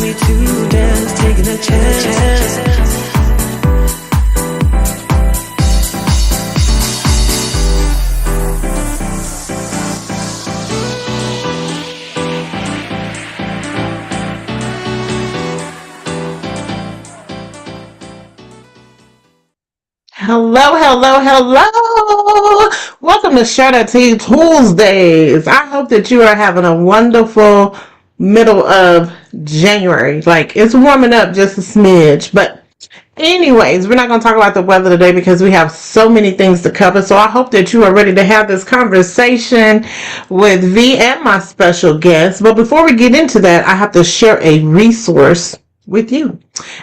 ready to dance, taking a chance. Hello, hello, hello. Welcome to Shout Out to You Tuesdays. I hope that you are having a wonderful middle of January. Like, it's warming up just a smidge. But anyways, we're not going to talk about the weather today because we have so many things to cover. So I hope that you are ready to have this conversation with V and my special guest. But before we get into that, I have to share a resource with you.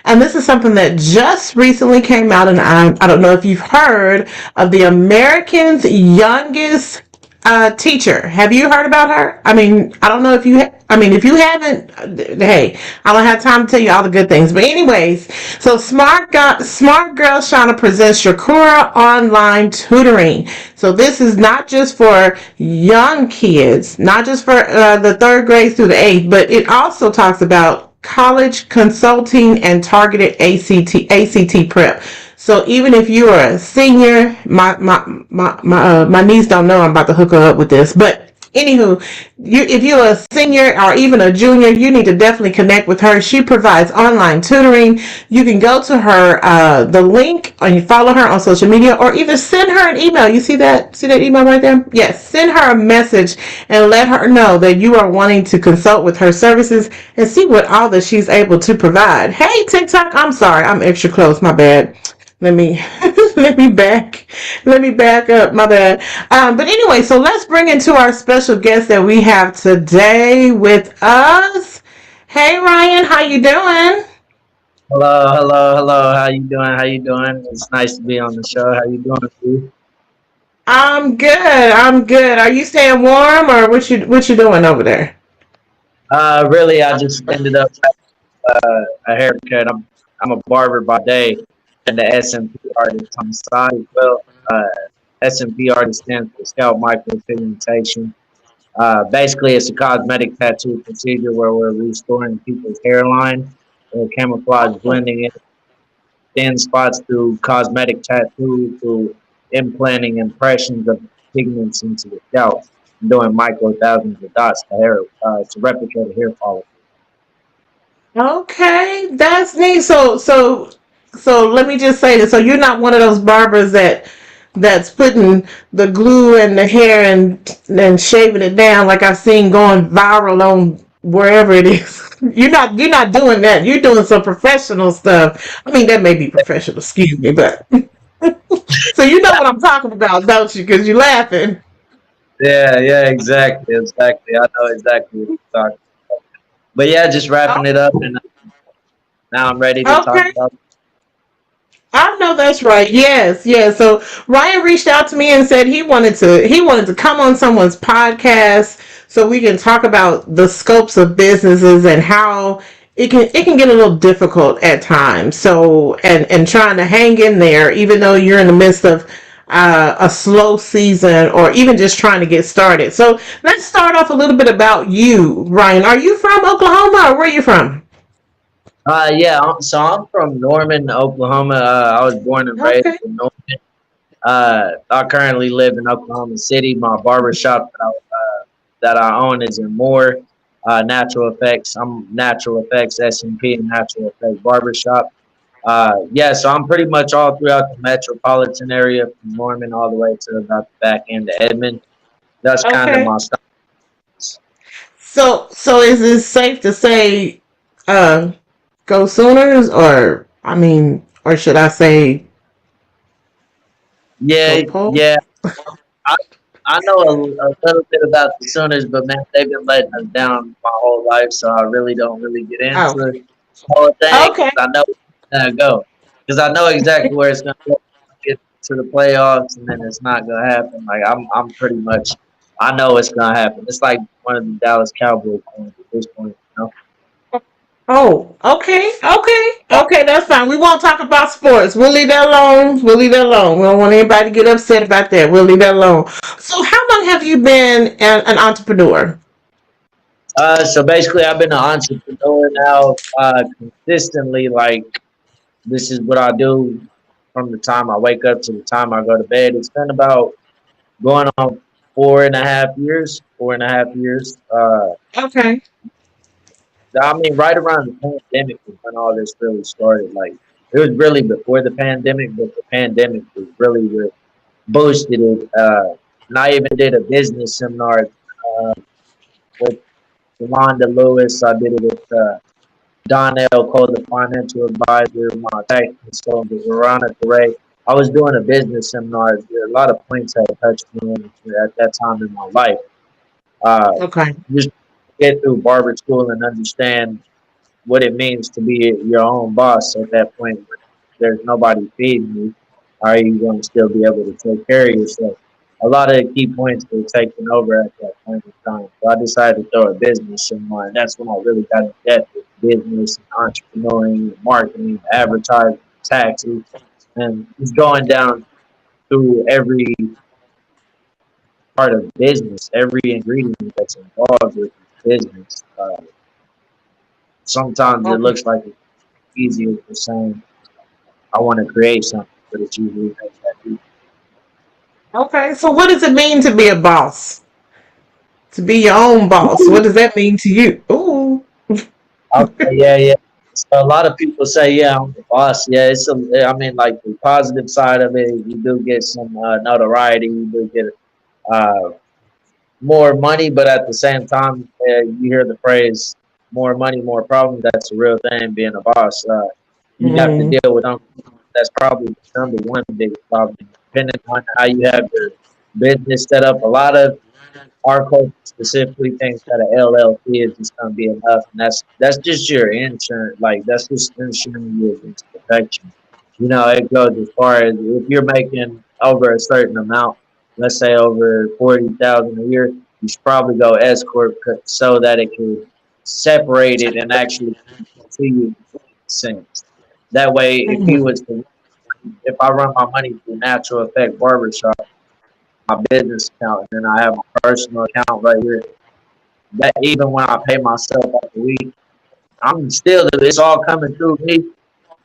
And this is something that just recently came out, and I don't know if you've heard of the American's youngest teacher. Have you heard about her? I mean, I don't know if you if you haven't, hey, I don't have time to tell you all the good things. But anyways, so Smart Girls Shania presents Shakura Online Tutoring. So this is not just for young kids, not just for the third grade through the eighth, but it also talks about college consulting and targeted ACT prep. So even if you are a senior, my niece don't know I'm about to hook her up with this, but anywho, if you're a senior or even a junior, you need to definitely connect with her. She provides online tutoring. You can go to her the link, and you follow her on social media, or either send her an email. You see that email right there? Yes, send her a message and let her know that you are wanting to consult with her services and see what all that she's able to provide. Hey TikTok, I'm sorry, I'm extra close, my bad. Let me back up, my bad. But anyway, so let's bring into our special guest that we have today with us. Hey Ryan, how you doing? Hello. How you doing? It's nice to be on the show. How you doing, Steve? I'm good. Are you staying warm, or what you doing over there? Really, I just ended up a haircut. I'm a barber by day and the SMP artist on the side. Well, SMP artist stands for scalp micropigmentation. Basically, it's a cosmetic tattoo procedure where we're restoring people's hairline or camouflage blending in thin spots through cosmetic tattoo, through implanting impressions of pigments into the scalp, and doing micro thousands of dots to hair to replicate a hair follicle. Okay, that's neat. So let me just say this. So you're not one of those barbers that's putting the glue in the hair and shaving it down like I've seen going viral on wherever it is. You're not doing that. You're doing some professional stuff. I mean, that may be professional, excuse me, but so you know what I'm talking about, don't you? Because you're laughing. Yeah, exactly. I know exactly what you're talking about. But yeah, just wrapping it up, and now I'm ready to talk Okay. about. I know that's right. Yes. So Ryan reached out to me and said he wanted to come on someone's podcast so we can talk about the scopes of businesses and how it can get a little difficult at times. So and trying to hang in there even though you're in the midst of a slow season or even just trying to get started. So let's start off a little bit about you, Ryan. Are you from Oklahoma or where are you from? Yeah, so I'm from Norman, Oklahoma. I was born and raised Okay. in Norman. I currently live in Oklahoma City. My barbershop that I own is in Moore. Natural Effects. I'm Natural Effects SMP and Natural Effects Barbershop. Yeah, so I'm pretty much all throughout the metropolitan area from Norman all the way to about the back end of Edmond. That's kind of Okay. my style. So is it safe to say uh go Sooners, or or should I say go Yeah, Pole? yeah. I, I know a little bit about the Sooners, but man, they've been letting us down my whole life, so I really don't really get Oh, into the whole thing okay. because I know it's gonna go. Because I know exactly where it's gonna go. Get to the playoffs, and then it's not gonna happen. Like I'm pretty much, I know it's gonna happen. It's like one of the Dallas Cowboys fans at this point. Oh, okay. That's fine. We won't talk about sports. We'll leave that alone. We don't want anybody to get upset about that. We'll leave that alone. So, how long have you been an entrepreneur? So basically, I've been an entrepreneur now consistently. Like this is what I do from the time I wake up to the time I go to bed. It's been about going on 4.5 years. 4.5 years. Okay. I mean, right around the pandemic is when all this really started. Like it was really before the pandemic, but the pandemic was really what boosted it. And I even did a business seminar with Yolanda Lewis. I did it with Donnell Cole, the financial advisor, my tax consultant, Veronica Ray. I was doing a business seminar. A lot of points had touched me at that time in my life. Uh, Okay. just get through barber school and understand what it means to be your own boss at that point when there's nobody feeding you. Are you going to still be able to take care of yourself? A lot of the key points were taken over at that point in time. So I decided to throw a business somewhere, and that's when I really got in depth with business, and entrepreneuring, marketing, advertising, taxes, and just going down through every part of business, every ingredient that's involved with business. Sometimes it Okay. looks like it's easier for saying I want to create something, but it's usually things that do. Okay. So, what does it mean to be a boss? To be your own boss? What does that mean to you? Ooh. Okay, yeah, yeah. So a lot of people say, yeah, I'm the boss. Yeah, it's a, I mean, like the positive side of it, you do get some notoriety, you do get uh, more money, but at the same time, you hear the phrase "more money, more problems." That's a real thing. Being a boss, you have to Mm, deal with them. That's probably the number one big problem. Depending on how you have your business set up, a lot of our culture specifically thinks that an LLC is just going to be enough, and that's just your insurance. Like that's just insuring you against protection. You know, it goes as far as if you're making over a certain amount, let's say over 40,000 a year, you should probably go S corp so that it can separate it and actually to you sense. That way, if you mhm. was to, if I run my money through Natural Effect Barbershop, my business account, and then I have my personal account right here, that even when I pay myself at the week, I'm still it's all coming through me.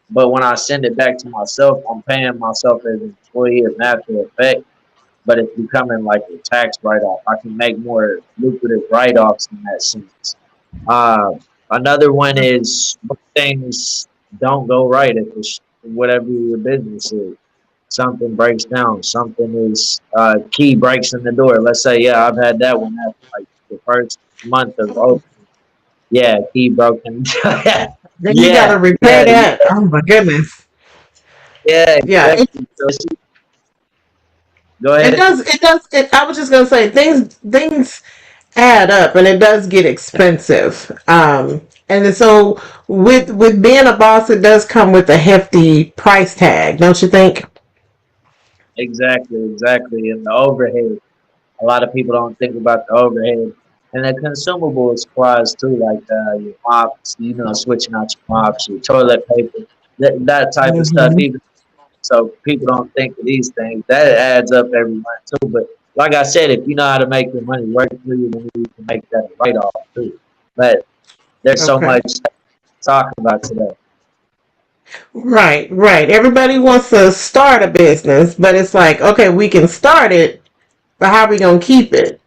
But when I send it back to myself, I'm paying myself as an employee of Natural Effect. But it's becoming like a tax write off. I can make more lucrative write offs in that sense. Uh, Another one is when things don't go right if it's whatever your business is. Something breaks down. Something is key breaks in the door. Let's say, yeah, I've had that one happen. Like the first month of opening, yeah, key broken. Then you got to Yeah, repair yeah, yeah, that. Oh my goodness. yeah, Yeah. exactly. So go It ahead. does. It does. I was just gonna say things add up, and it does get expensive. And so with being a boss, it does come with a hefty price tag, don't you think? Exactly, exactly. And the overhead. A lot of people don't think about the overhead. And the consumable supplies too, like your mops, you know, switching out your mops, your toilet paper, that type of stuff. Hmm. Even so, people don't think of these things. That adds up every month too. But like I said, if you know how to make your money work for you, then you can make that a write off too. But there's so Okay. much to talk about today. Right, right. Everybody wants to start a business, but it's like, okay, we can start it, but how are we gonna keep it?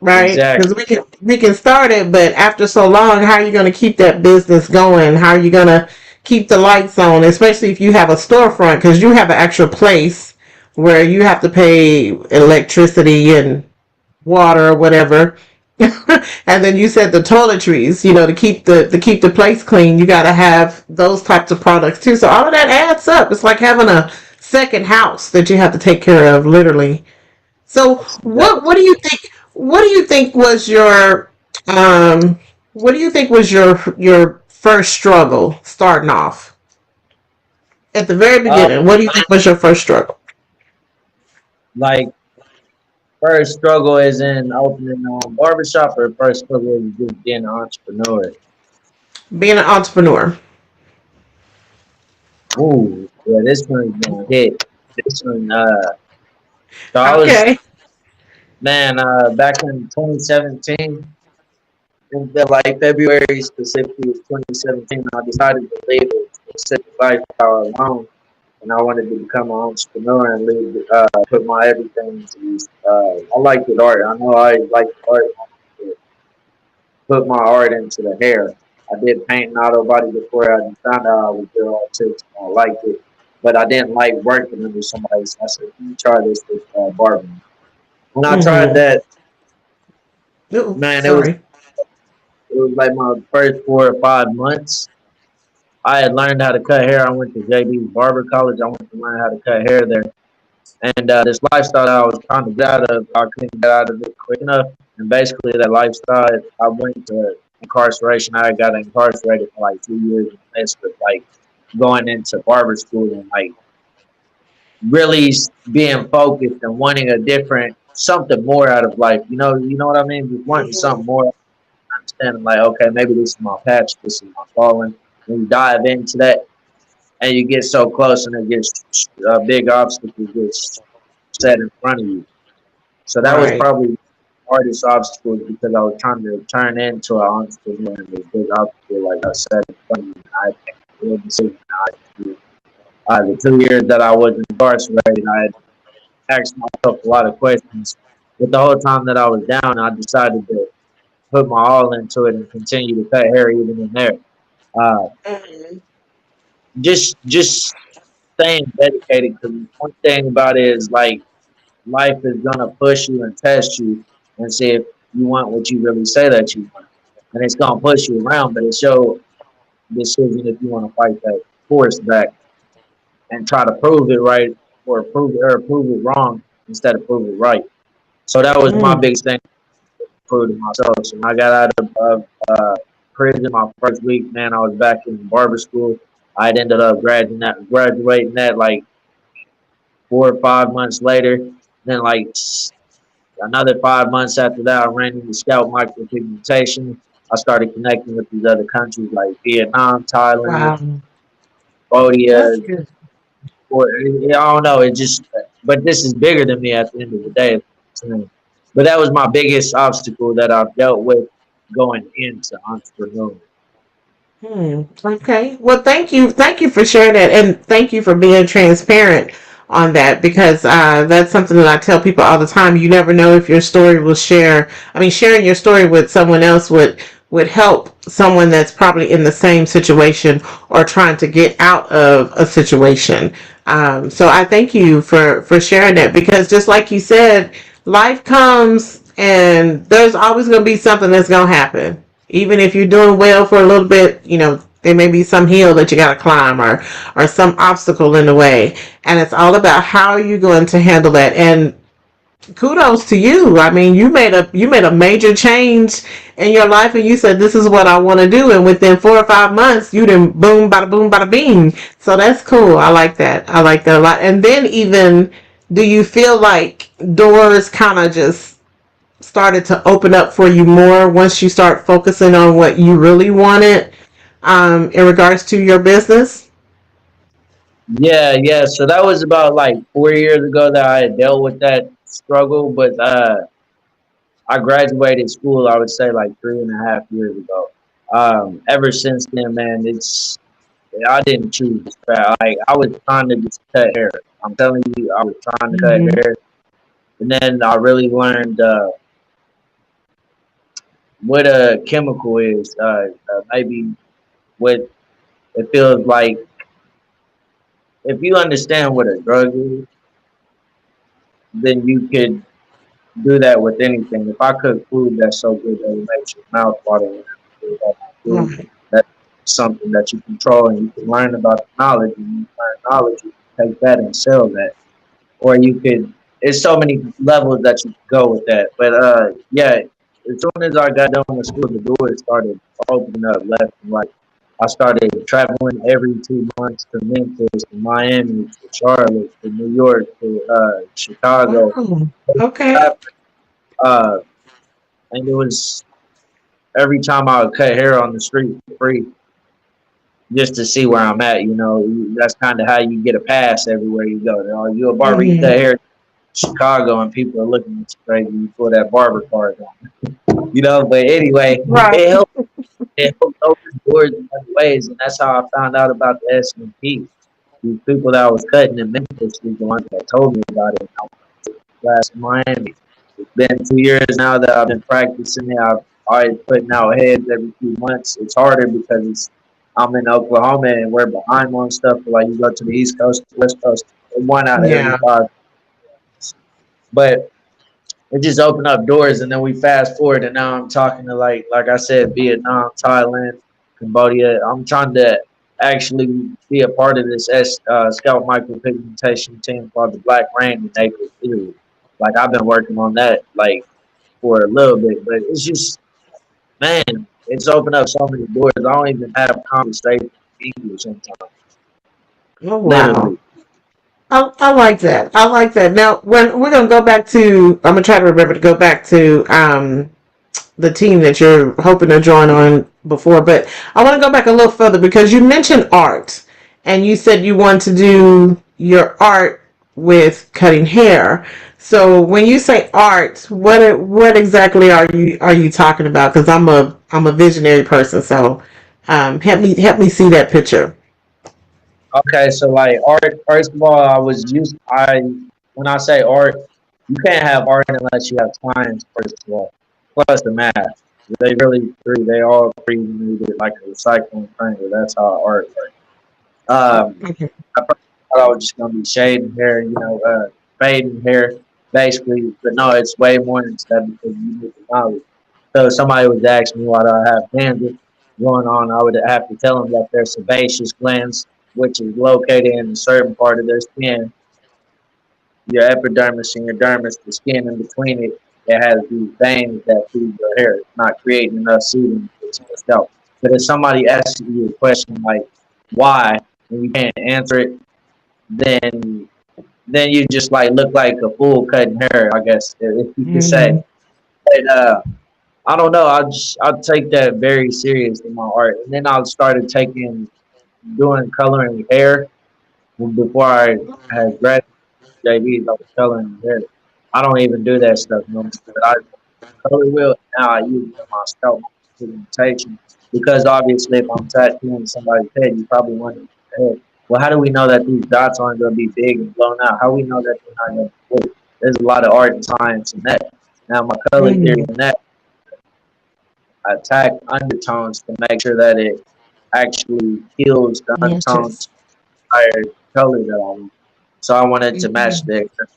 Right? Exactly. Because we can start it, but after so long, how are you gonna keep that business going? How are you gonna keep the lights on, especially if you have a storefront? Because you have an actual place where you have to pay electricity and water or whatever. And then you said the toiletries, to keep the place clean, you got to have those types of products too. So all of that adds up. It's like having a second house that you have to take care of, literally. So That's what do you think? What do you think was your um what do you think was your first struggle starting off at the very uh, beginning? What do you think was your first struggle? like first struggle is in opening barbershop, or first struggle is just being an entrepreneur. Being an entrepreneur. Ooh, yeah, this one's gonna hit. This one, so I was, Okay. man, back in 2017. in like February specifically of 2017, I decided to leave a specific lifestyle alone, and I wanted to become an entrepreneur and leave, put my everything into these. I liked the art. I know I liked the art. I wanted to put my art into the hair. I did paint and auto body before I found out I was good artist. I liked it, but I didn't like working under somebody. So I said, "Let me try this with barbering." When I tried Mm-hmm. that, Oh, man, sorry. it was like my first 4 or 5 months. I had learned how to cut hair. I went to JB's Barber College. I went to learn how to cut hair there. And this lifestyle that I was trying to get out of, I couldn't get out of it quick enough. And basically, that lifestyle, I went to incarceration. I got incarcerated for like 2 years in the midst of like going into barber school and like really being focused and wanting a different something more out of life. You know what I mean? Just wanting Mm-hmm. something more. Understanding like, okay, maybe this is my patch. This is my calling. When you dive into that, and you get so close, and it gets a big obstacle gets set in front of you. So that was Right. probably the hardest obstacle because I was trying to turn into an entrepreneur, and the big obstacle like I said in front of me. I made a real decision. The 2 years that I was incarcerated, I had asked myself a lot of questions. But the whole time that I was down, I decided to put my all into it and continue to cut hair even in there. Uh, Mm-hmm. just staying dedicated. Because one thing about it is like life is gonna push you and test you and see if you want what you really say that you want. And it's gonna push you around, but it's your decision if you want to fight that force back and try to prove it right or prove it wrong instead of prove it right. So that was my Mm. biggest thing to prove to myself. So when I got out of prison my first week, man, I was back in barber school. I had ended up graduating that like 4 or 5 months later. Then like another 5 months after that, I ran into Scout micropigmentation. I started connecting with these other countries like Vietnam, Thailand, Wow. That's Cambodia. good. Or I don't know. It just, but this is bigger than me at the end of the day. But that was my biggest obstacle that I've dealt with going into entrepreneurship. Hmm. Okay. Well, thank you. Thank you for sharing that, and thank you for being transparent on that because that's something that I tell people all the time. You never know if your story will share. I mean, sharing your story with someone else would help someone that's probably in the same situation or trying to get out of a situation. So I thank you for sharing that because just like you said, life comes and there's always going to be something that's going to happen. Even if you're doing well for a little bit, there may be some hill that you got to climb or some obstacle in the way. And it's all about how you're going to handle that. And kudos to you. I mean, you made a major change in your life, and you said this is what I want to do. And within 4 or 5 months, you didn't boom, bada bing. So that's cool. I like that. I like that a lot. And then even, do you feel like doors kind of just started to open up for you more once you start focusing on what you really wanted in regards to your business? Yeah, yeah. So that was about like 4 years ago that I had dealt with that struggle. But I graduated school, I would say like 3.5 years ago. Ever since then, man, it's I didn't choose that. Like I was trying to just cut hair. I'm telling you, I was trying to cut Mm-hmm. hair, and then I really learned what a chemical is. Maybe what it feels like. If you understand what a drug is, then you could do that with anything. If I cook food that's so good that it makes your mouth water when you that food, Right. that's something that you control and you can learn about the knowledge. And you learn knowledge, you can take that and sell that. Or you could, there's so many levels that you can go with that. But yeah, as soon as I got done with school, the doors started opening up left and right. I started traveling every 2 months to Memphis, to Miami, to Charlotte, to New York, to Chicago. Wow. Okay. Uh, and it was every time I would cut hair on the street for free just to see where I'm at. That's kind of how you get a pass everywhere you go. You a barber, you cut Mm-hmm. hair in Chicago, and people are looking at you crazy. You pull that barber card on. But anyway, Right. it helped open doors in other ways, and that's how I found out about the SMP. These people that I was cutting in Memphis was the ones that told me about it. I went to class in Miami. It's been 2 years now that I've been practicing it. I've always putting out heads every few months. It's harder because I'm in Oklahoma and we're behind on stuff. Like you go to the East Coast, West Coast, one out of every Yeah. five. But it just opened up doors, and then we fast forward, and now I'm talking to like I said, Vietnam, Thailand, Cambodia. I'm trying to actually be a part of this scout micropigmentation team called the Black Rain in Naples, Italy. Like I've been working on that like for a little bit, but it's just man, it's opened up so many doors. I don't even have conversations in English sometimes, Oh wow. literally. I like that. I like that. Now, when we're gonna go back to, I'm gonna try to remember to go back to the team that you're hoping to join on before, but I want to go back a little further because you mentioned art, and you said you want to do your art with cutting hair. So when you say art, what exactly are you talking about? Because I'm a visionary person, so help me see that picture. Okay, so like art, first of all, I when I say art, you can't have art unless you have science, first of all. Plus the math. They all three need it like a recycling thing. That's how art works. Okay. I first thought I was just gonna be shading hair, fading hair, basically. But no, it's way more than that because you need the knowledge. So if somebody would ask me why do I have dandruff going on, I would have to tell them that their sebaceous glands, which is located in a certain part of their skin, your epidermis and your dermis, the skin in between it, it has these veins that feed your hair. It's not creating enough sebum to the scalp. But if somebody asks you a question like why, and you can't answer it, then you just like look like a fool cutting hair, I guess, if you could say. Mm-hmm. But I don't know. I'll take that very serious in my art, and then I started taking doing coloring hair before I had graduated JVs. I was coloring hair. I don't even do that stuff no more. But I color wheel now. I use it in my scalp pigmentation because obviously, if I'm tattooing somebody's head, you probably want to head. Well, how do we know that these dots aren't going to be big and blown out? How do we know that they're not going to be big? There's a lot of art and science in that. Now, my color theory Mm-hmm. in that attack undertones to make sure that it actually heals the Matches. undertones higher color that I want. So I wanted to match Mhm. the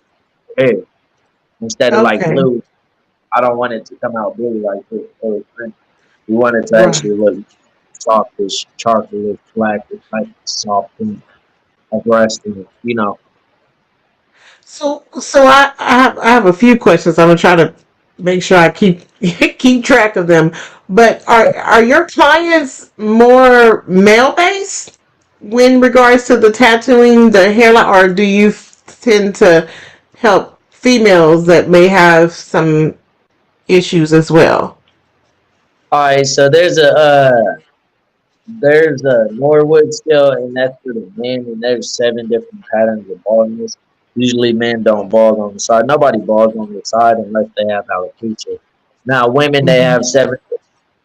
hair instead of like Okay. blue. I don't want it to come out blue like this. So we want it to Right. actually look softish, chocolate, black, like soft and aggressive. So I have a few questions. I'm gonna try to make sure I keep keep track of them. But are your clients more male based in regards to the tattooing, the hairline, or do you tend to help females that may have some issues as well? All right, so there's a Norwood scale, and that's for the men, and there's 7 different patterns of baldness. Usually, men don't bald on the side. Nobody balds on the side unless they have alopecia. Now, women they Hmm. have 7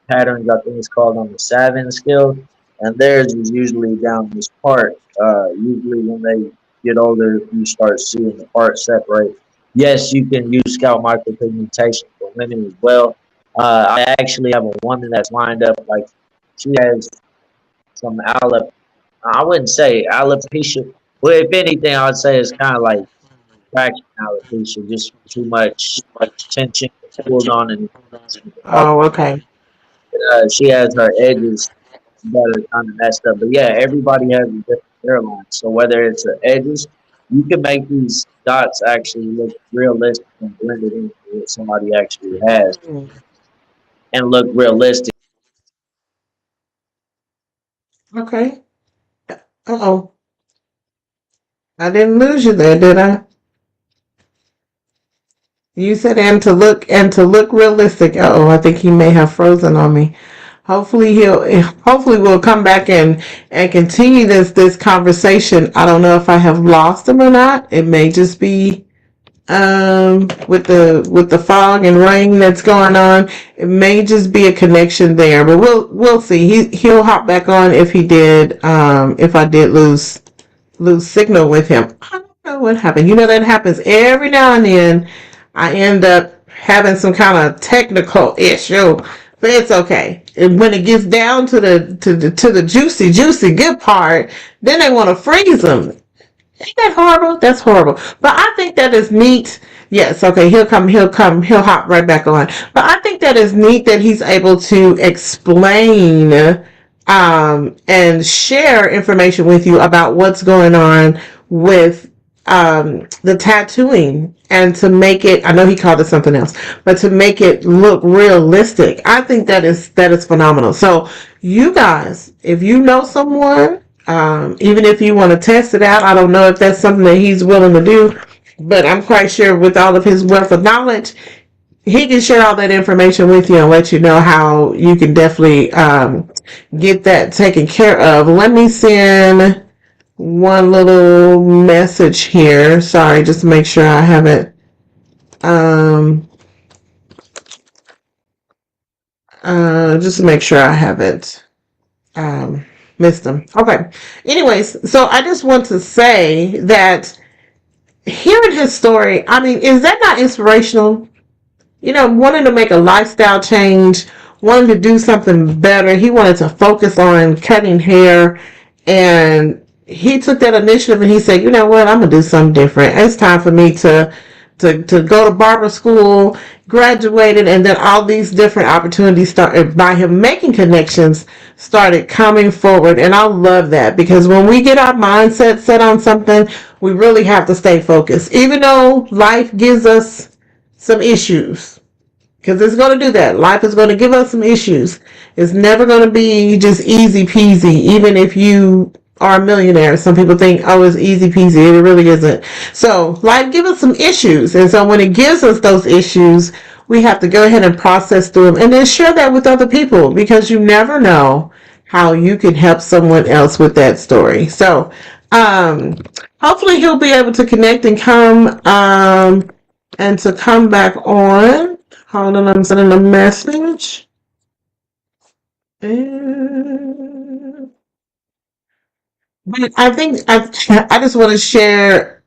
patterns. I think it's called on the Savin scale, and theirs is usually down this part. Usually, when they get older, you start seeing the parts separate. Yes, you can use scalp micropigmentation for women as well. I actually have a woman that's lined up like she has some alop. I wouldn't say alopecia. Well, if anything, I would say it's kind of like traction alopecia, just too much tension pulled on and off. Oh, okay. She has her edges that are kind of messed up. But yeah, everybody has a different hairline. So whether it's the edges, you can make these dots actually look realistic and blend it into what somebody actually has Mm. and look realistic. Okay. Uh-oh. I didn't lose you there, did I? You said and to look realistic. Oh, I think he may have frozen on me. Hopefully we'll come back and continue this conversation. I don't know if I have lost him or not. It may just be with the fog and rain that's going on. It may just be a connection there, but we'll see. He'll hop back on if he did. If I did lose signal with him. I don't know what happened. You know that happens every now and then. I end up having some kind of technical issue, but it's okay. And when it gets down to the juicy good part, then they want to freeze them. Ain't that horrible? That's horrible. But I think that is neat. Yes, okay, he'll hop right back on. But I think that is neat that he's able to explain and share information with you about what's going on with the tattooing and to make it, I know he called it something else, but to make it look realistic. I think that is phenomenal. So you guys, if you know someone, even if you want to test it out, I don't know if that's something that he's willing to do, but I'm quite sure with all of his wealth of knowledge, he can share all that information with you and let you know how you can definitely get that taken care of. Let me send one little message here. Sorry, just to make sure I haven't um just to make sure I haven't missed them. Okay. Anyways, so I just want to say that hearing his story, I mean, is that not inspirational? Wanting to make a lifestyle change, wanting to do something better. He wanted to focus on cutting hair, and he took that initiative and he said, you know what, I'm gonna do something different. It's time for me to go to barber school, graduated, and then all these different opportunities started by him making connections started coming forward. And I love that because when we get our mindset set on something, we really have to stay focused. Even though life gives us some issues, because it's going to do that. Life is going to give us some issues. It's never going to be just easy peasy, even if you are a millionaire. Some people think, oh, it's easy peasy. It really isn't. So life gives us some issues. And so when it gives us those issues, we have to go ahead and process through them and then share that with other people because you never know how you can help someone else with that story. So um, hopefully he'll be able to connect and come and to come back on. Hold on, I'm sending a message. And but I think I just want to share.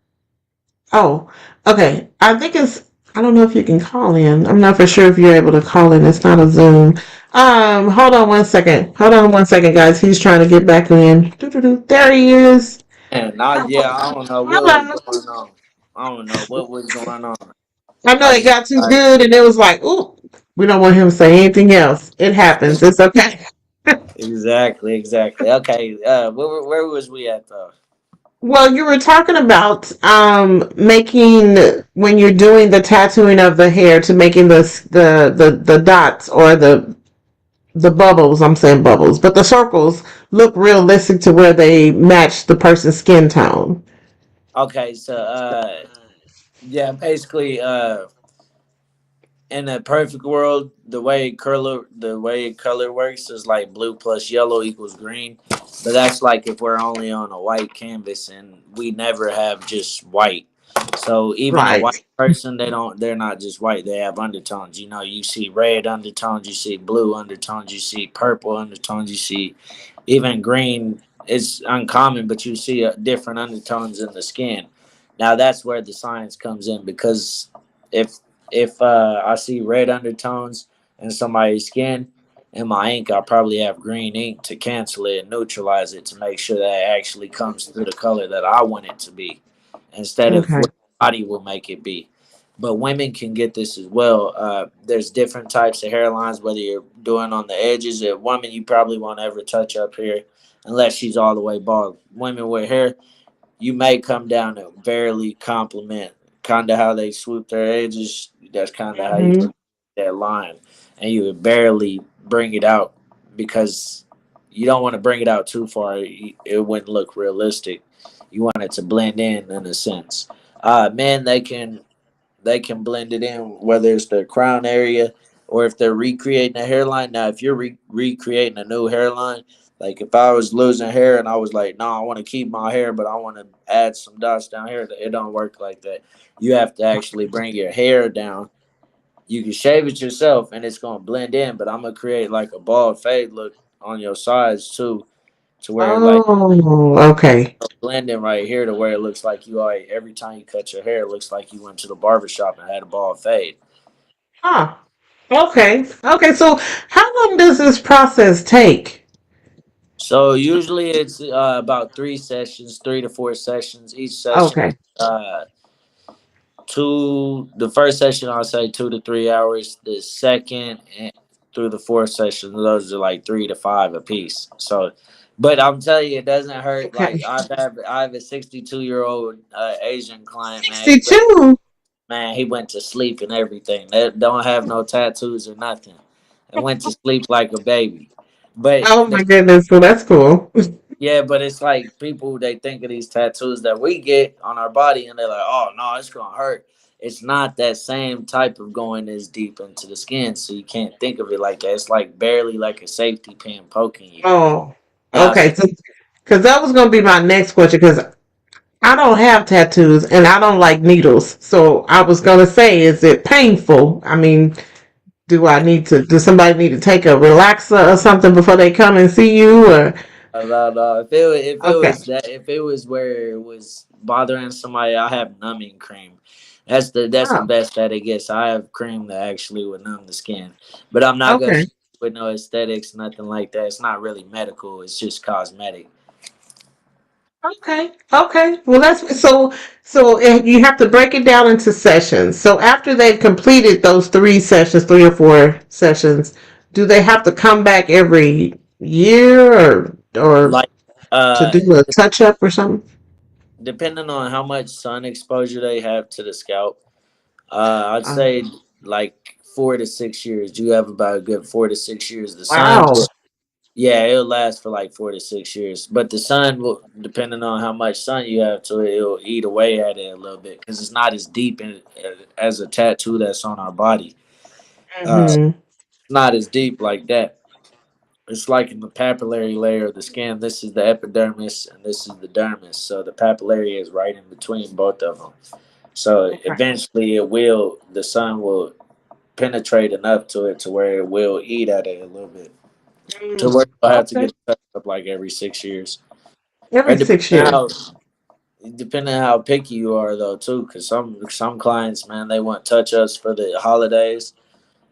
Oh, okay. I think it's. I don't know if you can call in. I'm not for sure if you're able to call in. It's not a Zoom. Hold on one second. Hold on one second, guys. He's trying to get back in. Doo-doo-doo. There he is. And I, yeah, I don't know what was Hello. going on. I don't know what was going on. I know I it just, got too I, good, and it was like, ooh, we don't want him to say anything else. It happens. It's okay. exactly. Okay, where was we at though? Well, you were talking about making when you're doing the tattooing of the hair to making the dots or the bubbles. I'm saying bubbles, but the circles look realistic to where they match the person's skin tone. Okay, so yeah, basically, in a perfect world, the way color works is like blue plus yellow equals green. But that's like if we're only on a white canvas and we never have just white. So even a Right. white person, they're not just white. They have undertones. You see red undertones, you see blue undertones, you see purple undertones, you see even green. It's uncommon, but you see different undertones in the skin. Now that's where the science comes in because if if I see red undertones in somebody's skin in my ink, I'll probably have green ink to cancel it and neutralize it to make sure that it actually comes through the color that I want it to be instead of Okay. what the body will make it be. But women can get this as well. There's different types of hairlines, whether you're doing on the edges. A woman you probably won't ever touch up here unless she's all the way bald. Women with hair, you may come down to barely compliment kind of how they swoop their edges. That's kind of how you Hmm. that line, and you would barely bring it out because you don't want to bring it out too far. It wouldn't look realistic. You want it to blend in a sense. Men, they can blend it in whether it's the crown area or if they're recreating a hairline. Now, if you're recreating a new hairline, Like if I was losing hair and I was like, no, I want to keep my hair, but I want to add some dots down here. It don't work like that. You have to actually bring your hair down. You can shave it yourself and it's gonna blend in, but I'm gonna create like a bald fade look on your sides too, to where like Oh, okay. blending right here to where it looks like you are every time you cut your hair, it looks like you went to the barber shop and had a bald fade. Huh. Okay. Okay. So how long does this process take? So usually it's about 3 sessions, 3 to 4 sessions. Each session is Okay. two. The first session I'll say 2 to 3 hours. The second through the fourth session, those are like 3 to 5 a piece. So, but I'm telling you, it doesn't hurt. Like Okay. I have a 62-year-old Asian client, man. 62. He went to sleep and everything. They don't have no tattoos or nothing. And went to sleep like a baby. But Oh my goodness. So that's cool. yeah, but it's like people they think of these tattoos that we get on our body and they're like, oh no, it's gonna hurt. It's not that same type of going as deep into the skin, so you can't think of it like that. It's like barely like a safety pin poking you. Oh, Now, okay. So, because that was going to be my next question, because I don't have tattoos and I don't like needles. So I was going to say, is it painful? I mean, does somebody need to take a relaxer or something before they come and see you? Or, no, no. If it okay. was that if it was where it was bothering somebody, I have numbing cream. That's the Oh, best that it gets. I have cream that actually would numb the skin, but I'm not gonna okay. shoot you with no aesthetics, nothing like that. It's not really medical. It's just cosmetic. Okay. Okay. Well, that's so. So you have to break it down into sessions. So after they've completed those 3 sessions, 3 or 4 sessions, do they have to come back every year, or Like to uh, do a touch up or something? depending on how much sun exposure they have to the scalp, I'd Uh, say like 4 to 6 years. You have about a good 4 to 6 years. The sun wow. Yeah, it'll last for like 4 to 6 years. But the sun will, depending on how much sun you have to it, it'll eat away at it a little bit because it's not as deep as a tattoo that's on our body. Hmm. Not as deep like that. It's like in the papillary layer of the skin. This is the epidermis and this is the dermis. So the papillary is right in between both of them. So Okay. eventually, the sun will penetrate enough to it to where it will eat at it a little bit. To Mm, where you'll have to okay. get it touched up like every 6 years. Or Every 6 years. depending on how picky you are though too, because some clients, man, they want touch ups for the holidays.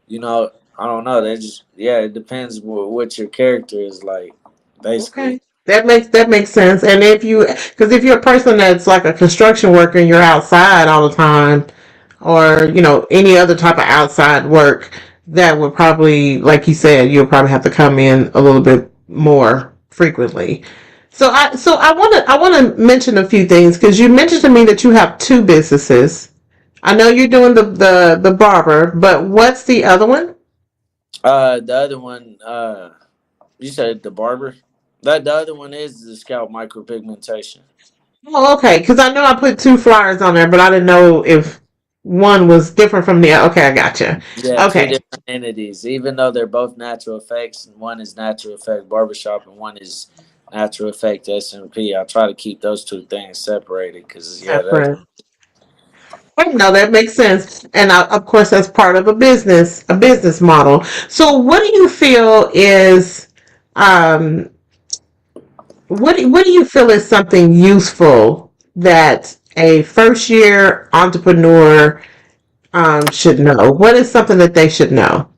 You know, I don't know. They just yeah, it depends what your character is like, basically. Okay. That makes sense. And because if you're a person that's like a construction worker and you're outside all the time, or any other type of outside work, that would probably, like you said, you'll probably have to come in a little bit more frequently. So I want to mention a few things, because you mentioned to me that you have 2 businesses. I know you're doing the barber, but what's the other one? The other one, you said the barber. That the other one is the scalp micropigmentation. Oh, okay. Because I know I put 2 flyers on there, but I didn't know if one was different from the other. Okay, I gotcha. Yeah, two Okay, different entities. Even though they're both natural effects, and one is natural effect barbershop, and one is natural effect SMP. I try to keep those two things separated because yeah, that separate. No, that makes sense, and of course that's part of a business model. So, what do you feel is, um, what do you feel is something useful that a first year entrepreneur should know? What is something that they should know?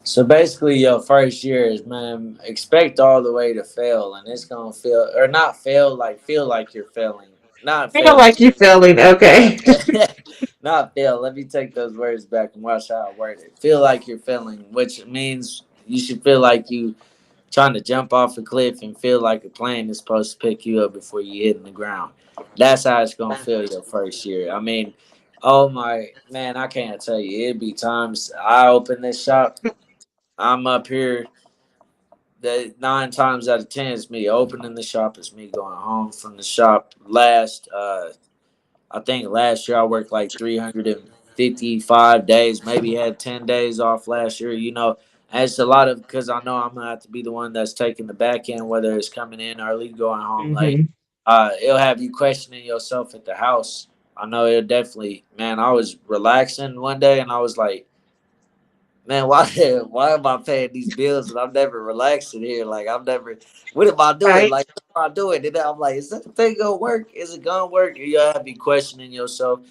So basically, your first year is, man, expect all the way to fail, and it's gonna feel or not fail like feel like you're failing, not Feel failing, like you're feeling okay. not fail. Let me take those words back and watch how I word it. Feel like you're failing, which means you should feel like you trying to jump off a cliff and feel like a plane is supposed to pick you up before you hit the ground. That's how it's gonna feel your first year. I mean, oh my man, I can't tell you. It'd be times I open this shop. I'm up here. The 9 times out of 10 is me opening the shop. It's me going home from the shop. I think last year I worked like 355 days. Maybe had 10 days off last year. And it's a lot of because I know I'm gonna have to be the one that's taking the back end, whether it's coming in early, going home late. Hmm. It'll have you questioning yourself at the house. I know it'll definitely, man. I was relaxing one day and I was like, man, why why am I paying these bills and I'm never relaxing here? Like I'm never. What am I doing? Right. Like what am I doing? And then I'm like, is that thing gonna work? Is it gonna work? You have to be questioning yourself,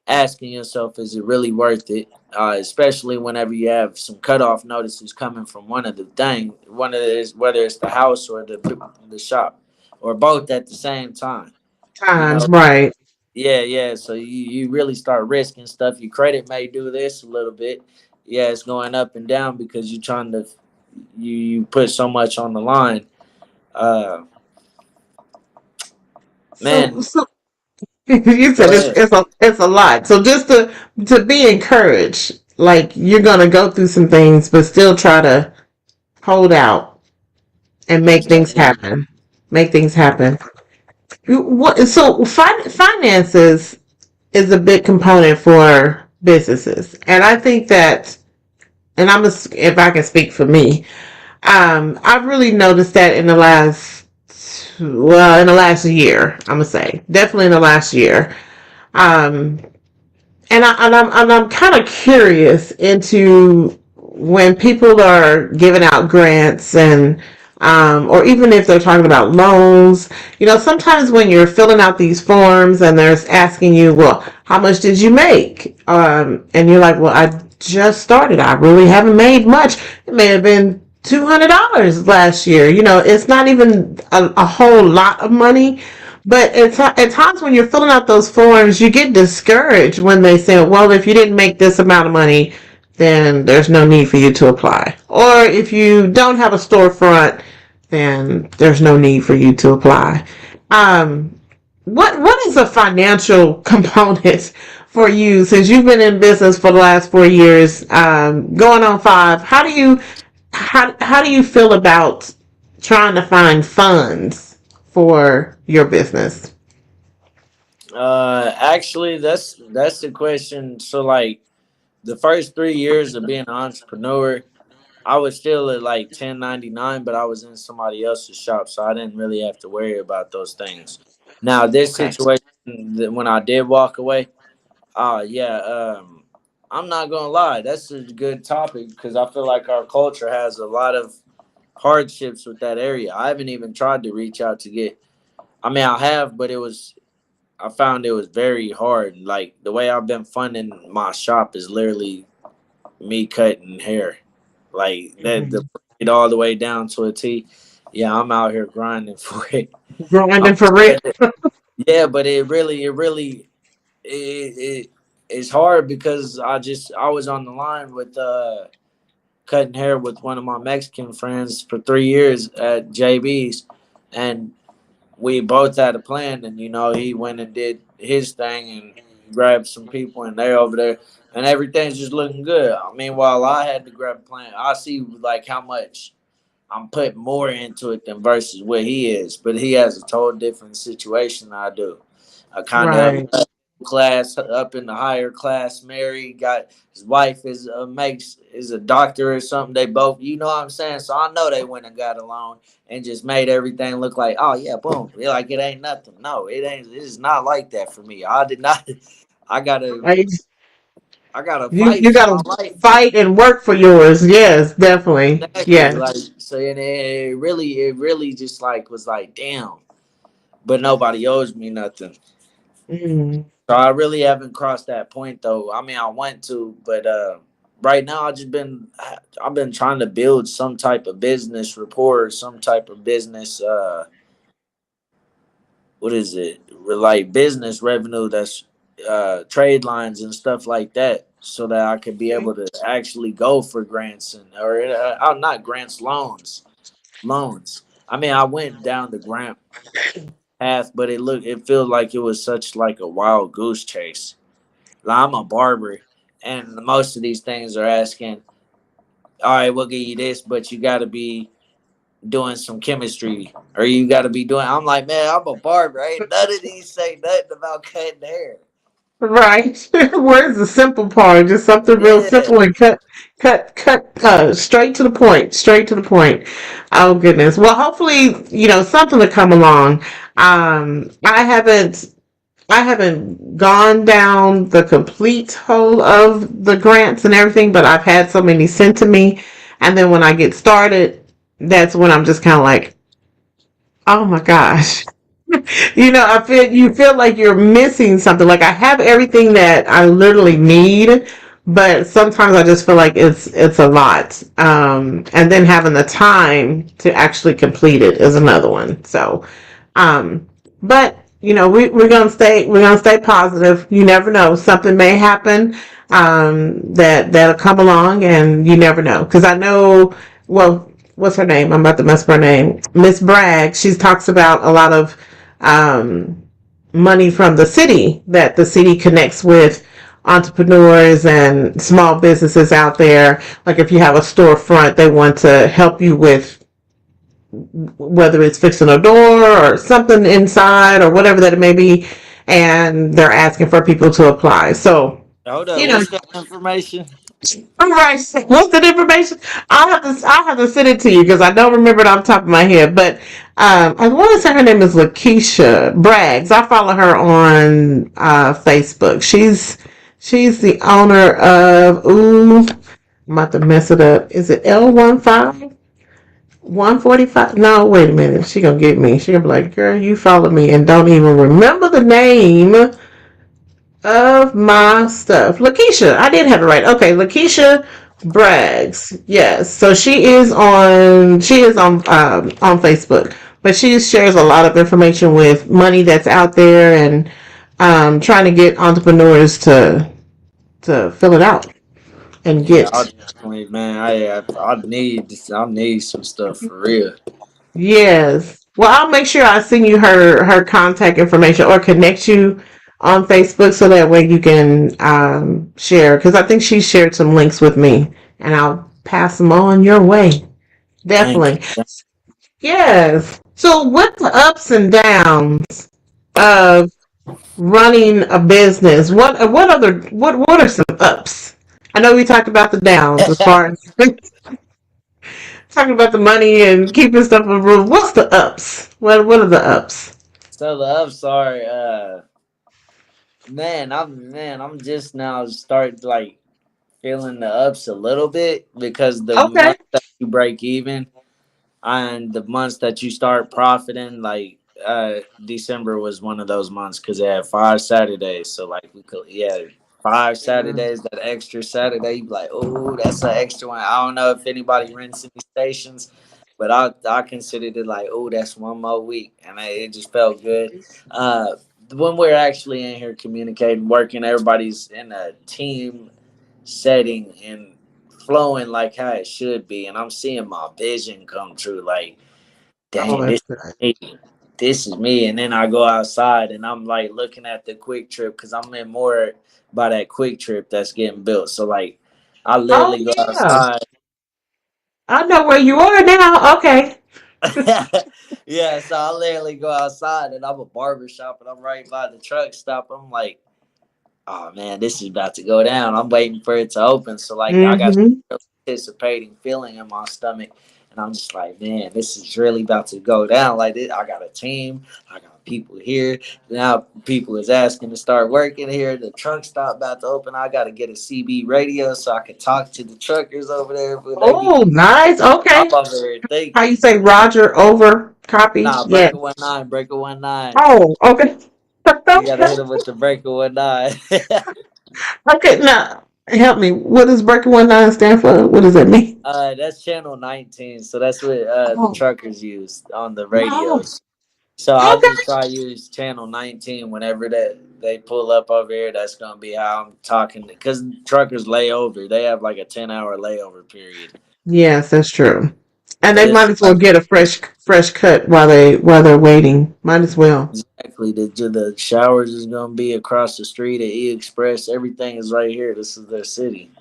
asking yourself, is it really worth it? Especially whenever you have some cutoff notices coming from one of the whether it's the house or the shop, or both at the same time. You Times, know, right. yeah, yeah. So you really start risking stuff. Your credit may do this a little bit. Yeah, it's going up and down because you're trying to you put so much on the line. Uh, So, man, so you go said ahead. it's a lot. So just to be encouraged, like you're gonna go through some things, but still try to hold out and make things Exactly. happen. Make things happen. So finances is a big component for businesses, and I think that, and if I can speak for me, I've really noticed that in the last year, I'm gonna say definitely in the last year. Um, and I'm kind of curious into when people are giving out grants and or even if they're talking about loans. Sometimes when you're filling out these forms and they're asking you, well, how much did you make? And you're like, well, I just started. I really haven't made much. It may have been $200 last year. It's not even a whole lot of money, but at times when you're filling out those forms, you get discouraged when they say, well, if you didn't make this amount of money, then there's no need for you to apply. Or if you don't have a storefront, then there's no need for you to apply. Um, what is a financial component for you since you've been in business for the last 4 years, going on five? How do you feel about trying to find funds for your business? Actually, that's the question. So, like the first 3 years of being an entrepreneur, I was still at like 1099, but I was in somebody else's shop, so I didn't really have to worry about those things. Now, this Okay. situation, when I did walk away, yeah, I'm not gonna lie, that's a good topic because I feel like our culture has a lot of hardships with that area. I haven't even tried to reach out to get. I mean, I have, but I found it was very hard. Like the way I've been funding my shop is literally me cutting hair, like that, Mhm. it all the way down to a T. Yeah, I'm out here grinding for it. I'm, Grinding for real. yeah, but it it's hard because I was on the line with cutting hair with one of my Mexican friends for 3 years at JB's, and we both had a plan, and he went and did his thing and grabbed some people, and they're over there, and everything's just looking good. Meanwhile, I had to grab a plan. I see like how much I'm putting more into it than versus what he is, but he has a total different situation than I do. I kind of Right. class up in the higher class, married, got his wife is a doctor or something. They both, you know what I'm saying. So I know they went and got along and just made everything look like, oh yeah, boom, like it ain't nothing. No, it ain't. It is not like that for me. I did not. I gotta. Right. I gotta You fight you for gotta my life. fight and work for yours. Yes, definitely. Exactly. Yes. Like so, and it really just like was like, damn. But nobody owes me nothing. Mm. So I really haven't crossed that point though. I mean, I want to, but right now I've been trying to build some type of business rapport, some type of business. What is it? Like business revenue that's trade lines and stuff like that, so that I could be able to actually go for grants or not grants, loans. I mean, I went down the grant path, but it feels like it was such like a wild goose chase. Like, I'm a barber, and most of these things are asking, all right, we'll give you this, but you got to be doing some chemistry, or you got to be doing. I'm like, man, I'm a barber. Ain't none of these say nothing about cutting hair. Right. Where's the simple part? Just something real Yeah. simple and cut, straight to the point, straight to the point. Oh goodness. Well, hopefully, something to come along. I haven't gone down the complete whole of the grants and everything, but I've had so many sent to me. And then when I get started, that's when I'm just kind of like, oh my gosh. You feel like you're missing something. Like I have everything that I literally need, but sometimes I just feel like it's a lot. And then having the time to actually complete it is another one. So, but we're gonna stay positive. You never know, something may happen that'll come along, and you never know. Because I know, well, what's her name? I'm about to mess up her name. Miss Bragg. She talks about a lot of um, money from the city, that the city connects with entrepreneurs and small businesses out there. Like if you have a storefront, they want to help you with whether it's fixing a door or something inside or whatever that it may be, and they're asking for people to apply. So, Hold you up, know, what's that information? all right. What's the information? I'll have to send it to you because I don't remember it off the top of my head. But I want to say her name is Lakeisha Braggs. I follow her on Facebook. She's the owner of I'm about to mess it up. Is it L15 145? No, wait a minute. She gonna get me. She gonna be like, "Girl, you follow me and don't even remember the name of my stuff." Lakeisha, I did have it right. Okay, Lakeisha Braggs. Yes. So she is on Facebook, but she shares a lot of information with money that's out there, and trying to get entrepreneurs to fill it out and Yeah, I get. definitely, man. I need some stuff for real. Yes. Well, I'll make sure I send you her contact information or connect you on Facebook so that way you can share. Because I think she shared some links with me, and I'll pass them on your way. Thank Definitely. you. Yes. So, what the ups and downs of running a business? What are some ups? I know we talked about the downs as far as talking about the money and keeping stuff in rules. What's the ups? What are the ups? So the ups are, man, I'm just now starting to like feeling the ups a little bit because the Okay. month that you break even and the months that you start profiting, like December was one of those months because it had 5 Saturdays. So like we could, yeah, 5 Saturdays. That extra Saturday, you be like, oh, that's an extra one. I don't know if anybody rents any stations, but I considered it like, oh, that's one more week, and it just felt good. Uh, when we're actually in here communicating, working, everybody's in a team setting and flowing like how it should be, and I'm seeing my vision come true. Like, Oh, dang, that's this good. is me. This is me. And then I go outside and I'm like looking at the quick trip because I'm in more by that quick trip that's getting built. So like, I Oh literally go yeah. outside. I know where you are now. Okay. Yeah, so I literally go outside and I'm a barber shop and I'm right by the truck stop. I'm like, oh man, this is about to go down. I'm waiting for it to open. So like I got Mm-hmm. this anticipating feeling in my stomach. And I'm just like, man, this is really about to go down. Like this, I got a team, I got people here. Now people is asking to start working here. The truck stop about to open. I gotta get a CB radio so I can talk to the truckers over there when they be Oh, nice. I'm Okay. over here How you thinking. say Roger over copy? Nah, Yeah. breaker 19, breaker 19. Oh, okay. You gotta hit him with the breaker 19. Okay, now help me. What does Breaker 19 stand for? What does that mean? That's channel 19, so that's what the Oh, truckers use on the oh, radios. So I'll just okay. try to use channel 19 whenever that they pull up over here. That's gonna be how I'm talking because truckers lay over. They have like a 10-hour layover period. Yes, that's true. And So they this might is as well like get a fresh cut while they're waiting. Might as well. exactly the showers is gonna be across the street at E Express. Everything is right here. This is their city.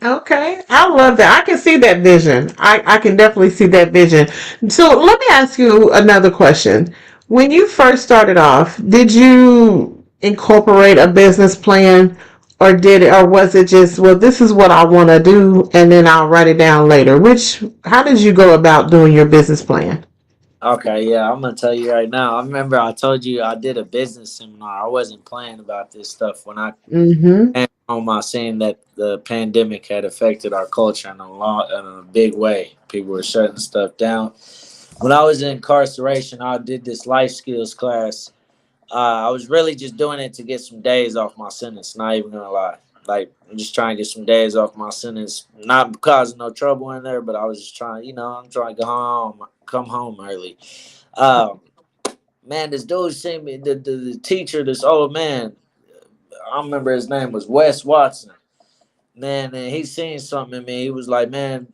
Okay, I love that. I can see that vision. I can definitely see that vision. So let me ask you another question. When you first started off, did you? incorporate a business plan, or did it, or was it just, well, this is what I want to do, and then I'll write it down later? How did you go about doing your business plan? Okay, yeah, I'm gonna tell you right now. I remember I told you I did a business seminar. I wasn't playing about this stuff when I Mm-hmm. came home. I seen that the pandemic had affected our culture in a big way. People were shutting stuff down. When I was in incarceration, I did this life skills class. I was really just doing it to get some days off my sentence. Not even gonna lie. Like I'm just trying to get some days off my sentence, not because of no trouble in there, but I was just trying. I'm trying to go home, come home early. Um, Man, this dude seen me. The teacher, this old man. I remember his name was Wes Watson. Man, and he seen something in me. He was like, "Man,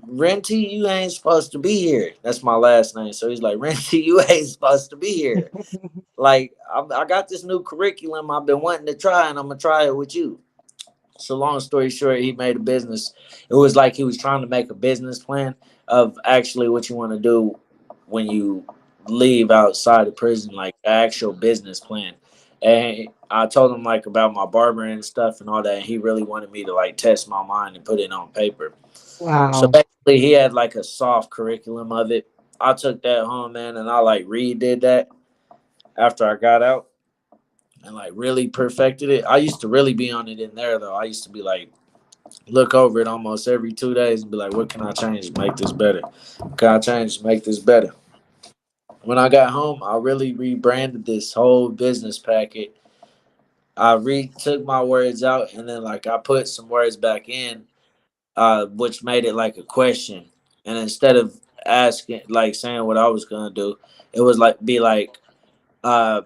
Rentie, you ain't supposed to be here." That's my last name. So he's like, "Rentie, you ain't supposed to be here." Like, I got this new curriculum I've been wanting to try, and I'm gonna try it with you. So long story short, he made a business. It was like he was trying to make a business plan of actually what you want to do when you leave outside of prison, like an actual business plan. And I told him like about my barber and stuff and all that, and he really wanted me to like test my mind and put it on paper. So Wow. basically he had like a soft curriculum of it. I took that home, man, and I like redid that after I got out and like really perfected it. I used to really be on it in there though. I used to be like look over it almost every 2 days and be like, what can I change to make this better? What can I change to make this better? When I got home, I really rebranded this whole business packet. I took my words out and then like I put some words back in, which made it like a question. And instead of asking like saying what I was gonna do, it was like be like, uh,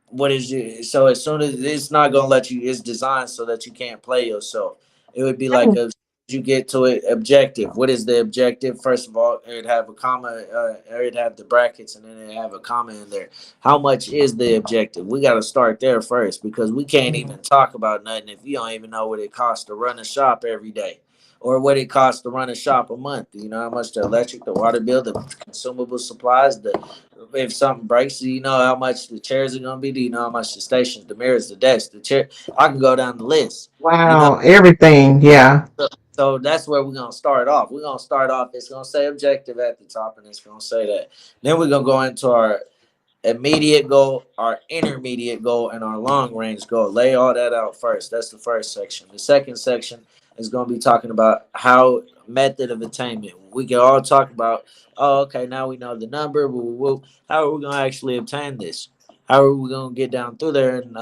what is you so as soon as it's not gonna let you, it's designed so that you can't play yourself. It would be like a you get to it objective. What is the objective? First of all, it would have a comma, or it'd have the brackets and then it have a comma in there. How much is the objective? We got to start there first because we can't even talk about nothing if you don't even know what it costs to run a shop every day or what it costs to run a shop a month. You know how much the electric, the water bill, the consumable supplies, the if something breaks, do you know how much the chairs are gonna be? Do you know how much the stations, the mirrors, the desks, the chair? I can go down the list. You know, Wow. Everything. Yeah. so that's where we're gonna start off. We're gonna start off. It's gonna say objective at the top, and it's gonna say that. Then we're gonna go into our immediate goal, our intermediate goal, and our long range goal. Lay all that out first. That's the first section. The second section is going to be talking about how method of attainment. We can all talk about, oh, okay, now we know the number. How are we going to actually obtain this? How are we going to get down through there? And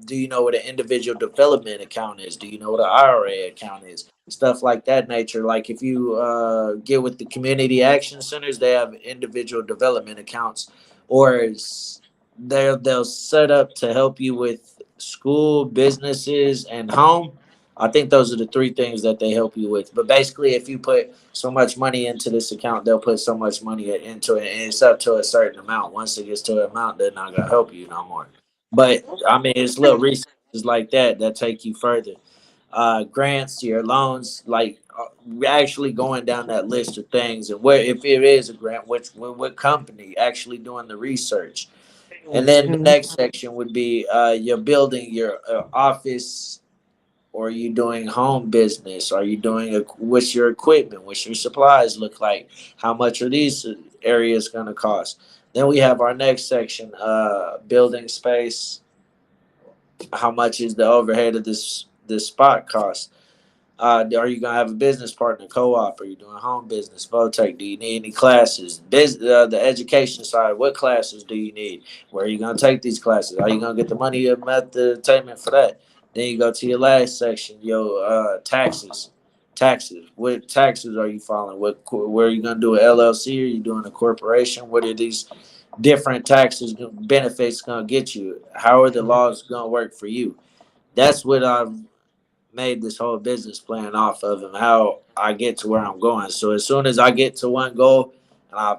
do you know what an individual development account is? Do you know what an IRA account is? Stuff like that nature. Like if you get with the community action centers, they have individual development accounts or they'll set up to help you with school, businesses, and home. I think those are the three things that they help you with. But basically, if you put so much money into this account, they'll put so much money into it, and it's up to a certain amount. Once it gets to an amount, they're not gonna help you no more. But I mean, it's little resources like that that take you further. Grants, your loans, like actually going down that list of things, and where if it is a grant, what company actually doing the research, and then the Mhm. next section would be you're building your office, or are you doing home business? Are you doing what's your equipment? What's your supplies look like? How much are these areas going to cost? Then we have our next section, building space. How much is the overhead of this spot cost? Are you gonna have a business partner, co-op? Are you doing home business, Votech? Do you need any classes? The education side, what classes do you need? Where are you gonna take these classes? Are you gonna get the money and entertainment for that? Then you go to your last section, your taxes. Taxes. What taxes are you filing? Where are you gonna do an LLC? Are you doing a corporation? What are these different taxes benefits gonna get you? How are the laws gonna work for you? That's what I've made this whole business plan off of and how I get to where I'm going. So as soon as I get to one goal and I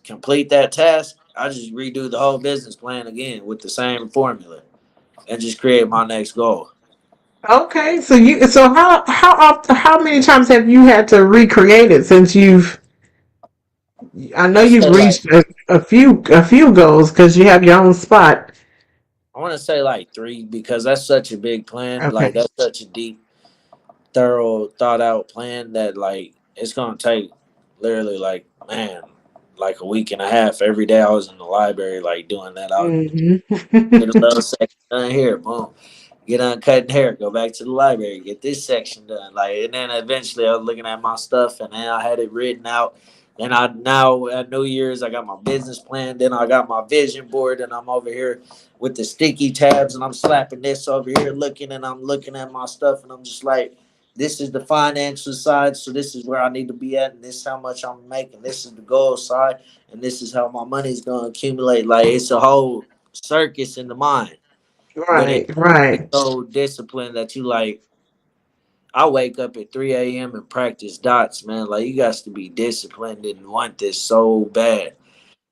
complete that task, I just redo the whole business plan again with the same formula and just create my next goal. Okay. So how many times have you had to recreate it since you've I know I you've say like reached a few goals because you have your own spot. I want to say like 3 because that's such a big plan. Like Okay. that's such a deep, thorough, thought out plan that like it's gonna take literally like man, like a week and a half. Every day I was in the library like doing that. I would Hmm. get a little section done here, boom. Get on cutting hair, go back to the library, get this section done. Like, and then eventually I was looking at my stuff, and then I had it written out. And I now at New Year's I got my business plan. Then I got my vision board, and I'm over here with the sticky tabs, and I'm slapping this over here, looking, and I'm looking at my stuff, and I'm just like, this is the financial side, so this is where I need to be at, and this is how much I'm making. This is the goal side, and this is how my money's gonna accumulate. Like it's a whole circus in the mind, but Right, right. it's so disciplined that you like. I wake up at 3 a.m. and practice dots, man. Like you got to be disciplined and want this so bad.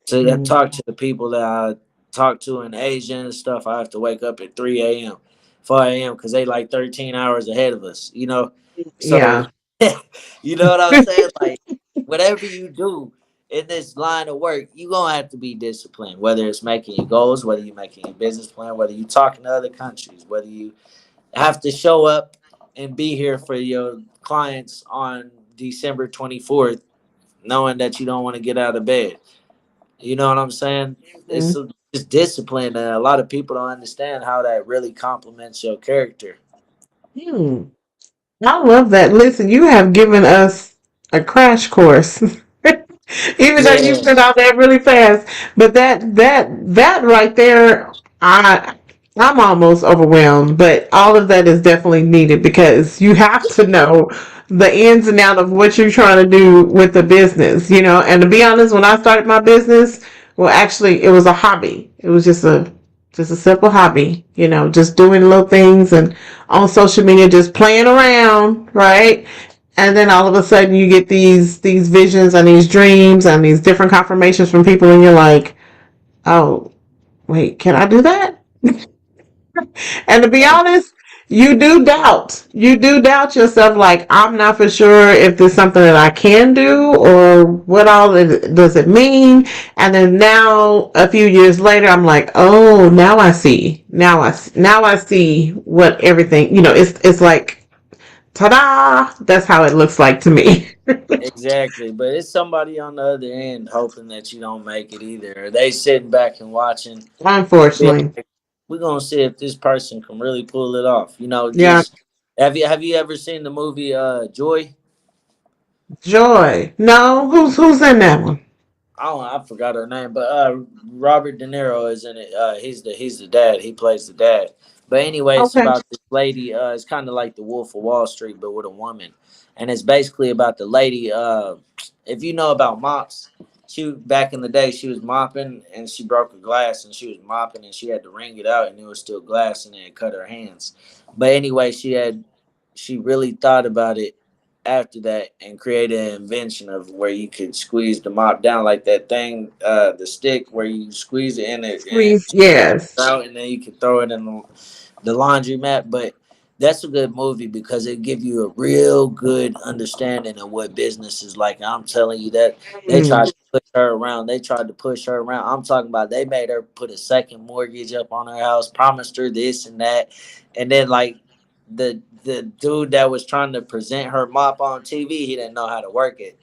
To Mm, talk to the people that I talk to in Asia and stuff, I have to wake up at 3 a.m., 4 a.m. because they like 13 hours ahead of us, you know? So, yeah. you know what I'm saying? Like, whatever you do in this line of work, you're going to have to be disciplined, whether it's making your goals, whether you're making your business plan, whether you're talking to other countries, whether you have to show up and be here for your clients on December 24th, knowing that you don't want to get out of bed. You know what I'm saying? It's Mhm. just discipline, and a lot of people don't understand how that really complements your character. Hmm. I love that. Listen, you have given us a crash course. Even though you Yeah, said all that really fast, but that right there, I'm almost overwhelmed. But all of that is definitely needed because you have to know the ins and out of what you're trying to do with the business, you know. And to be honest, when I started my business, well, actually, it was a hobby. It was just a simple hobby, you know, just doing little things and on social media, just playing around, right? And then all of a sudden you get these visions and these dreams and these different confirmations from people, and you're like, oh, wait, can I do that? And to be honest, you do doubt yourself, like, I'm not for sure if there's something that I can do or what all does it mean. And then now a few years later, I'm like, oh, now I see what everything, it's like, ta-da, that's how it looks like to me. exactly. But it's somebody on the other end hoping that you don't make it either. Or they sitting back and watching and being Unfortunately. like, we're gonna see if this person can really pull it off. Yeah. Just have you ever seen the movie Joy? Joy. No, who's in that one? I don't know, I forgot her name, but Robert De Niro is in it. He's the dad. He plays the dad. But anyway, it's Okay. about this lady. It's kind of like the Wolf of Wall Street, but with a woman, and it's basically about the lady. If you know about mops, she back in the day she was mopping and she broke a glass and she was mopping and she had to wring it out and it was still glass and it cut her hands. But anyway, she really thought about it after that and created an invention of where you could squeeze the mop down like that thing, the stick where you squeeze it in it and Squeeze. Yes. out, and then you can throw it in the laundry mat. But that's a good movie because it gives you a real good understanding of what business is like. And I'm telling you that they Mm. tried to push her around. They tried to push her around. I'm talking about they made her put a second mortgage up on her house, promised her this and that, and then like the dude that was trying to present her mop on TV, he didn't know how to work it,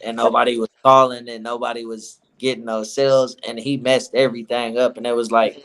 and nobody was calling and nobody was getting those sales, and he messed everything up. And it was like,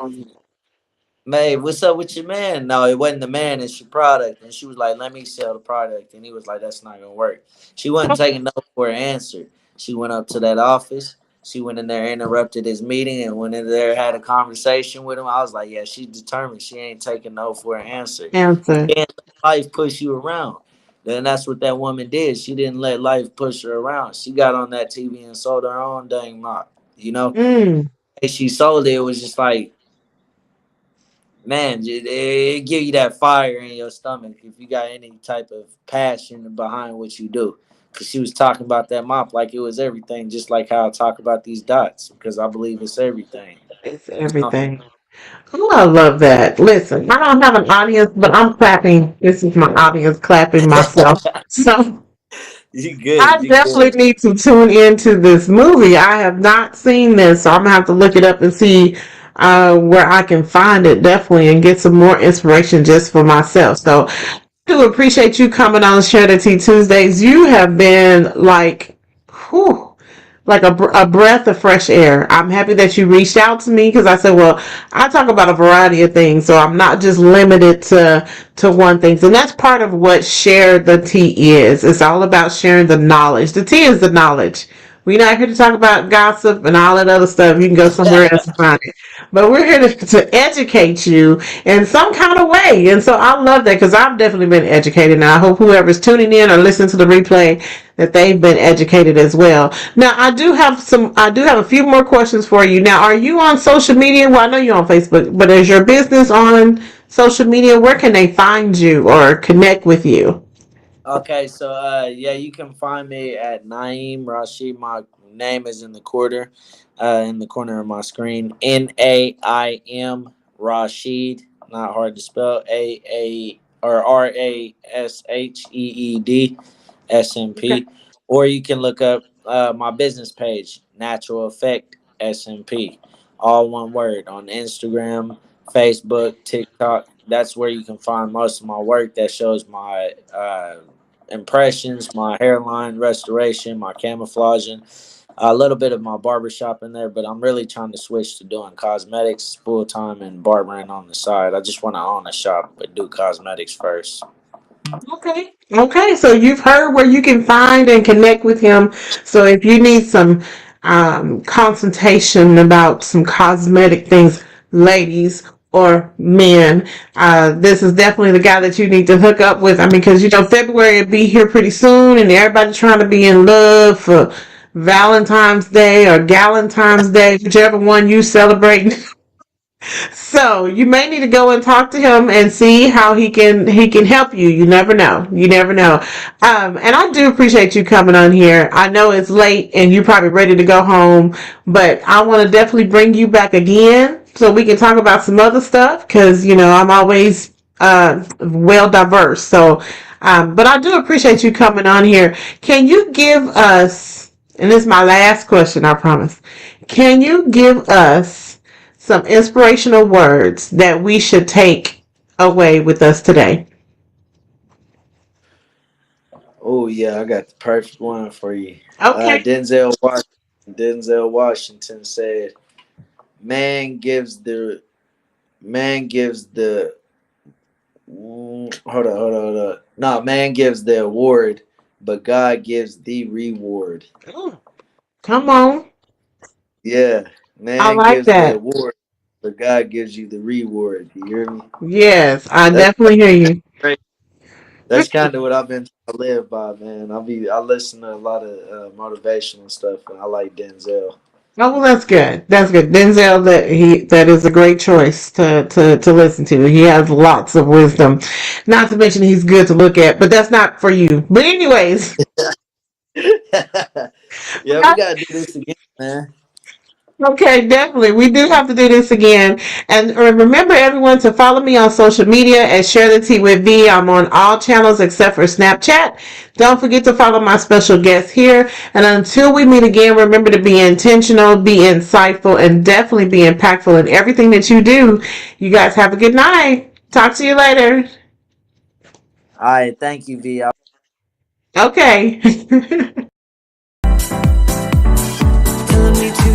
"May, what's up with your man?" No, it wasn't the man, it's your product. And she was like, "Let me sell the product," and he was like, "That's not gonna work." She wasn't taking no for an answer. She went up to that office. She went in there, interrupted his meeting, and went in there, had a conversation with him. I was like, "Yeah, she's determined. She ain't taking no for an answer." Answer. Can't let life push you around. Then that's what that woman did. She didn't let life push her around. She got on that TV and sold her own dang mop. You know, Mm. and she sold it. It was just like, man, it give you that fire in your stomach if you got any type of passion behind what you do. Because she was talking about that mop like it was everything, just like how I talk about these dots, because I believe it's everything. It's You know, everything. Oh, I love that. Listen, I don't have an audience, but I'm clapping. This is my audience clapping myself. So you good, I you definitely good. need to tune into this movie. I have not seen this, so I'm gonna have to look it up and see where I can find it definitely and get some more inspiration just for myself. So do appreciate you coming on Share the Tea Tuesdays. You have been like, whew, like a breath of fresh air. I'm happy that you reached out to me because I said, well, I talk about a variety of things, so I'm not just limited to one thing. And that's part of what Share the Tea is. It's all about sharing the knowledge. The tea is the knowledge. We're not here to talk about gossip and all that other stuff. You can go somewhere else and find it. But we're here to educate you in some kind of way. And so I love that because I've definitely been educated. And I hope whoever's tuning in or listening to the replay that they've been educated as well. Now I do have a few more questions for you. Now, are you on social media? Well, I know you're on Facebook, but is your business on social media? Where can they find you or connect with you? Okay, so yeah, you can find me at Naeem Rashid. My name is in the corner of my screen. Naim Rashid, not hard to spell. A or RASHEED SMP. Or you can look up my business page, Natural Effect SMP, all one word, on Instagram, Facebook, TikTok. That's where you can find most of my work that shows my impressions, my hairline restoration, my camouflaging, a little bit of my barbershop in there, but I'm really trying to switch to doing cosmetics full time and barbering on the side. I just want to own a shop, but do cosmetics first. Okay. Okay. So you've heard where you can find and connect with him. So if you need some consultation about some cosmetic things, ladies or men, this is definitely the guy that you need to hook up with. I mean, because February will be here pretty soon, and everybody's trying to be in love for Valentine's Day or Galentine's Day, whichever one you celebrate. So you may need to go and talk to him and see how he can help you. You never know. You never know. And I do appreciate you coming on here. I know it's late and you're probably ready to go home, but I want to definitely bring you back again so we can talk about some other stuff because I'm always well diverse. So, but I do appreciate you coming on here. Can you give us? And this is my last question. I promise. Can you give us some inspirational words that we should take away with us today? Oh yeah, I got the perfect one for you. Okay. Denzel Washington said, "Man gives the man gives the hold on. No, man gives the award, but God gives the reward." Mm, come on. Yeah, I man like gives the that. award, but God gives you the reward. You hear me? Yes, I That's definitely hear you. great. That's kind of what I've been trying to live by, man. I listen to a lot of motivational stuff, and I like Denzel. Oh, well, that's good. That's good. Denzel, that is a great choice to listen to. He has lots of wisdom. Not to mention he's good to look at, but that's not for you. But anyways, Yeah, we gotta do this again, man. okay, definitely. We do have to do this again. And remember, everyone, to follow me on social media at Share the Tea with V. I'm on all channels except for Snapchat. Don't forget to follow my special guest here. And until we meet again, remember to be intentional, be insightful, and definitely be impactful in everything that you do. You guys have a good night. Talk to you later. All right, thank you, V. Okay.